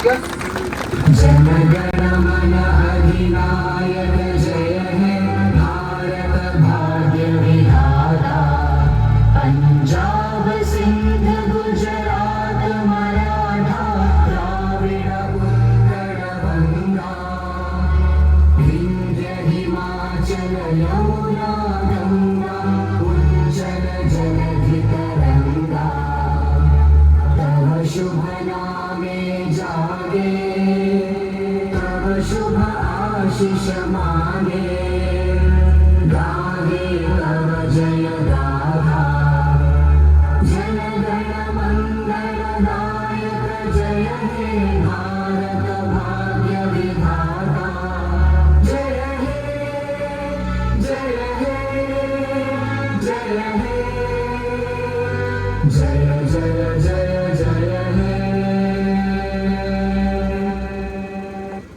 क्या? जनगण मन अधिनायक जय हे भारत भाग्य विधाता, पंजाब सिंध गुजरात मराठा द्राविड उत्कल बंगा, विंध्य हिमाचल यमुना गंगा उज्जल जलधि तरंगा, तव शुभ नामे जागे, तव शुभ आशीष मांगे, गाहे तव जय गाथा, जनगण मंगलदायक जय हे भारत